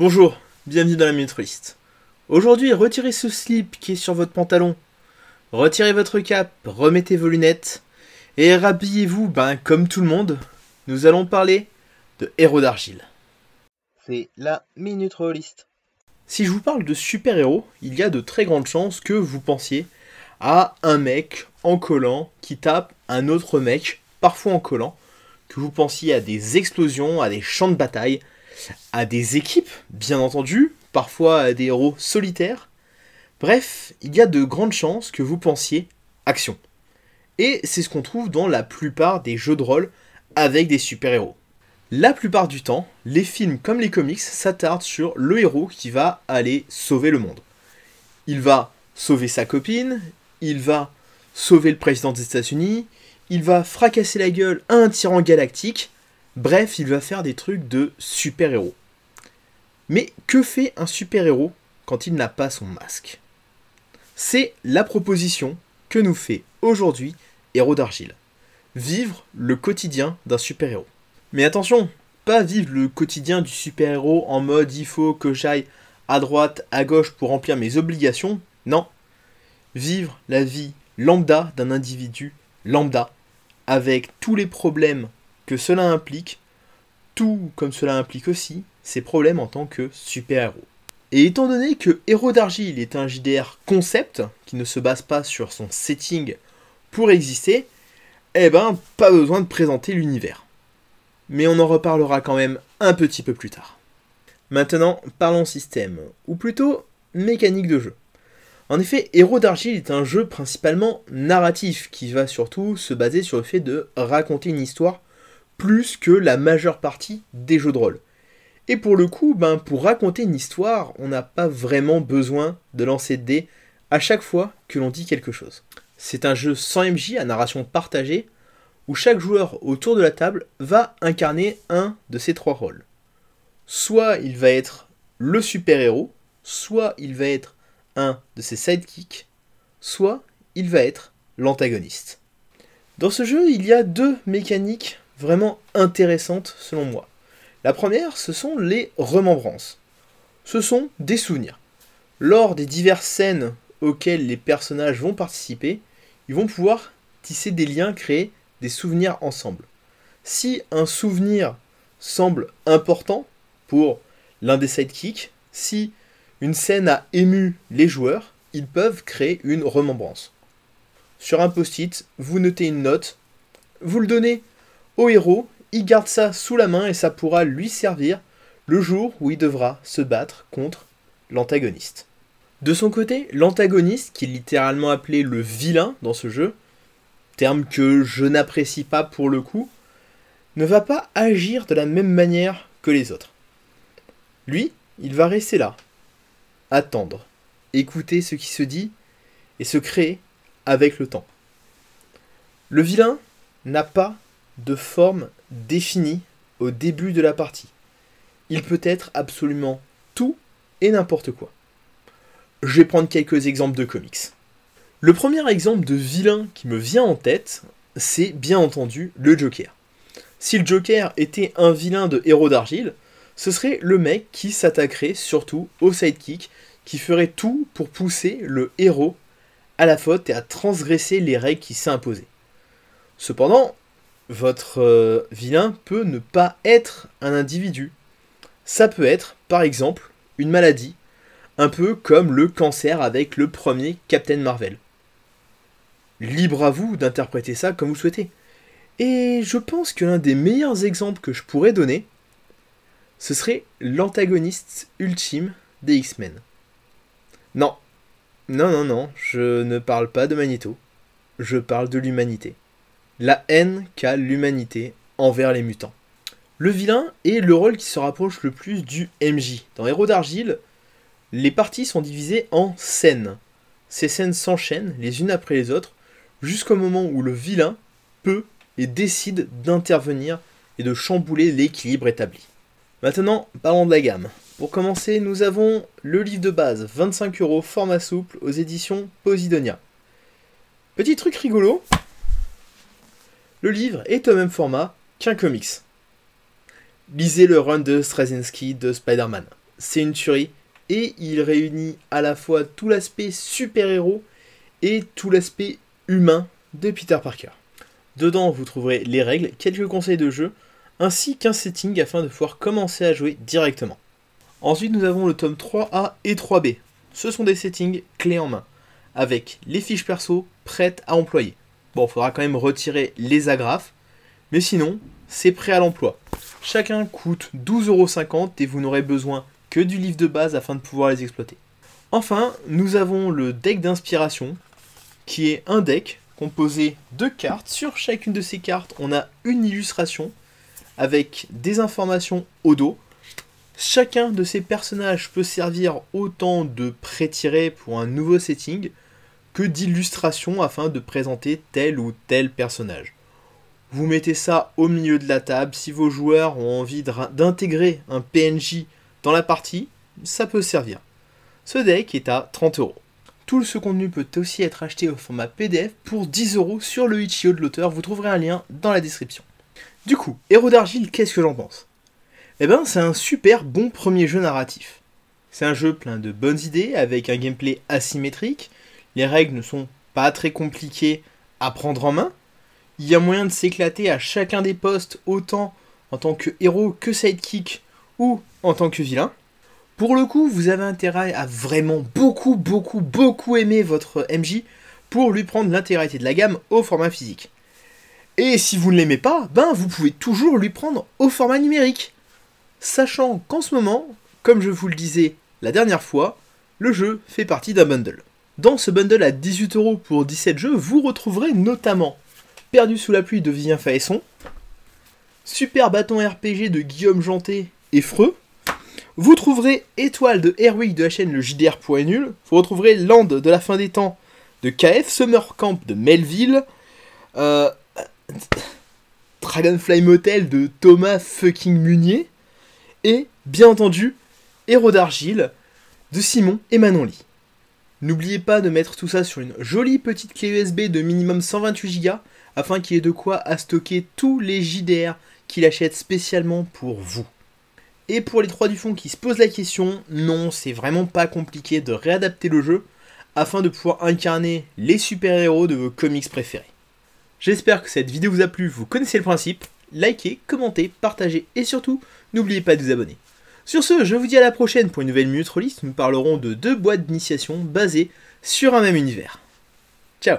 Bonjour, bienvenue dans la Minute List. Aujourd'hui, retirez ce slip qui est sur votre pantalon, retirez votre cape, remettez vos lunettes, et rhabillez-vous, comme tout le monde, nous allons parler de héros d'argile. C'est la Minute List. Si je vous parle de super-héros, il y a de très grandes chances que vous pensiez à un mec en collant qui tape un autre mec, parfois en collant, que vous pensiez à des explosions, à des champs de bataille, à des équipes, bien entendu, parfois à des héros solitaires. Bref, il y a de grandes chances que vous pensiez action. Et c'est ce qu'on trouve dans la plupart des jeux de rôle avec des super-héros. La plupart du temps, les films comme les comics s'attardent sur le héros qui va aller sauver le monde. Il va sauver sa copine, il va sauver le président des États-Unis, il va fracasser la gueule à un tyran galactique. Bref, il va faire des trucs de super-héros. Mais que fait un super-héros quand il n'a pas son masque? C'est la proposition que nous fait aujourd'hui Héros d'Argile. Vivre le quotidien d'un super-héros. Mais attention, pas vivre le quotidien du super-héros en mode il faut que j'aille à droite, à gauche pour remplir mes obligations. Non. Vivre la vie lambda d'un individu lambda, avec tous les problèmes que cela implique, tout comme cela implique aussi ses problèmes en tant que super-héros. Et étant donné que Héros d'Argile est un JDR concept, qui ne se base pas sur son setting pour exister, pas besoin de présenter l'univers. Mais on en reparlera quand même un petit peu plus tard. Maintenant, parlons système, ou plutôt mécanique de jeu. En effet, Héros d'Argile est un jeu principalement narratif, qui va surtout se baser sur le fait de raconter une histoire plus que la majeure partie des jeux de rôle. Et pour le coup, pour raconter une histoire, on n'a pas vraiment besoin de lancer de dés à chaque fois que l'on dit quelque chose. C'est un jeu sans MJ à narration partagée, où chaque joueur autour de la table va incarner un de ces trois rôles. Soit il va être le super-héros, soit il va être un de ses sidekicks, soit il va être l'antagoniste. Dans ce jeu, il y a deux mécaniques vraiment intéressantes selon moi. La première, ce sont les remembrances. Ce sont des souvenirs. Lors des diverses scènes auxquelles les personnages vont participer, ils vont pouvoir tisser des liens, créer des souvenirs ensemble. Si un souvenir semble important pour l'un des sidekicks, si une scène a ému les joueurs, ils peuvent créer une remembrance. Sur un post-it, vous notez une note, vous le donnez au héros, il garde ça sous la main et ça pourra lui servir le jour où il devra se battre contre l'antagoniste. De son côté, l'antagoniste, qui est littéralement appelé le vilain dans ce jeu, terme que je n'apprécie pas pour le coup, ne va pas agir de la même manière que les autres. Lui, il va rester là, attendre, écouter ce qui se dit et se créer avec le temps. Le vilain n'a pas de forme définie au début de la partie. Il peut être absolument tout et n'importe quoi. Je vais prendre quelques exemples de comics. Le premier exemple de vilain qui me vient en tête, c'est bien entendu le Joker. Si le Joker était un vilain de Héros d'Argile, ce serait le mec qui s'attaquerait surtout au sidekick, qui ferait tout pour pousser le héros à la faute et à transgresser les règles qui s'est imposées. Cependant, votre vilain peut ne pas être un individu. Ça peut être, par exemple, une maladie, un peu comme le cancer avec le premier Captain Marvel. Libre à vous d'interpréter ça comme vous souhaitez. Et je pense que l'un des meilleurs exemples que je pourrais donner, ce serait l'antagoniste ultime des X-Men. Non, je ne parle pas de Magneto. Je parle de l'humanité. La haine qu'a l'humanité envers les mutants. Le vilain est le rôle qui se rapproche le plus du MJ. Dans Héros d'Argile, les parties sont divisées en scènes. Ces scènes s'enchaînent les unes après les autres, jusqu'au moment où le vilain peut et décide d'intervenir et de chambouler l'équilibre établi. Maintenant, parlons de la gamme. Pour commencer, nous avons le livre de base, 25 €, format souple, aux éditions Posidonia. Petit truc rigolo, le livre est au même format qu'un comics. Lisez le run de Straczynski de Spider-Man. c'est une tuerie. Et il réunit à la fois tout l'aspect super-héros et tout l'aspect humain de Peter Parker. Dedans, vous trouverez les règles, quelques conseils de jeu, ainsi qu'un setting afin de pouvoir commencer à jouer directement. Ensuite, nous avons le tome 3A et 3B. Ce sont des settings clés en main, avec les fiches perso prêtes à employer. Bon, il faudra quand même retirer les agrafes, mais sinon, c'est prêt à l'emploi. Chacun coûte 12,50€ et vous n'aurez besoin que du livre de base afin de pouvoir les exploiter. Enfin, nous avons le deck d'inspiration, qui est un deck composé de cartes. Sur chacune de ces cartes, on a une illustration avec des informations au dos. Chacun de ces personnages peut servir autant de pré-tirés pour un nouveau setting que d'illustration afin de présenter tel ou tel personnage. Vous mettez ça au milieu de la table. Si vos joueurs ont envie d'intégrer un PNJ dans la partie, ça peut servir. Ce deck est à 30€. Tout ce contenu peut aussi être acheté au format PDF pour 10€ sur le Itch.io de l'auteur. Vous trouverez un lien dans la description. Du coup, Héros d'Argile, qu'est-ce que j'en pense? Eh ben, c'est un super bon premier jeu narratif. C'est un jeu plein de bonnes idées, avec un gameplay asymétrique. Les règles ne sont pas très compliquées à prendre en main. Il y a moyen de s'éclater à chacun des postes, autant en tant que héros que sidekick, ou en tant que vilain. Pour le coup, vous avez intérêt à vraiment beaucoup aimer votre MJ pour lui prendre l'intégralité de la gamme au format physique. Et si vous ne l'aimez pas, ben vous pouvez toujours lui prendre au format numérique. Sachant qu'en ce moment, comme je vous le disais la dernière fois, le jeu fait partie d'un bundle. Dans ce bundle à 18€ pour 17 jeux, vous retrouverez notamment Perdu sous la pluie de Vivien Faesson, Super Bâton RPG de Guillaume Janté et Freux. Vous trouverez Étoile de Airwick de la chaîne Le JDR Point Nul. Vous retrouverez Land de la fin des temps de KF, Summer Camp de Melville, Dragonfly Motel de Thomas fucking Munier, et bien entendu Héros d'Argile de Simon et Manon Lee. N'oubliez pas de mettre tout ça sur une jolie petite clé USB de minimum 128 Go afin qu'il y ait de quoi à stocker tous les JDR qu'il achète spécialement pour vous. Et pour les 3 du fond qui se posent la question, non, c'est vraiment pas compliqué de réadapter le jeu afin de pouvoir incarner les super-héros de vos comics préférés. J'espère que cette vidéo vous a plu, vous connaissez le principe. Likez, commentez, partagez et surtout, n'oubliez pas de vous abonner. Sur ce, je vous dis à la prochaine pour une nouvelle Minute Release. Nous parlerons de 2 boîtes d'initiation basées sur un même univers. Ciao!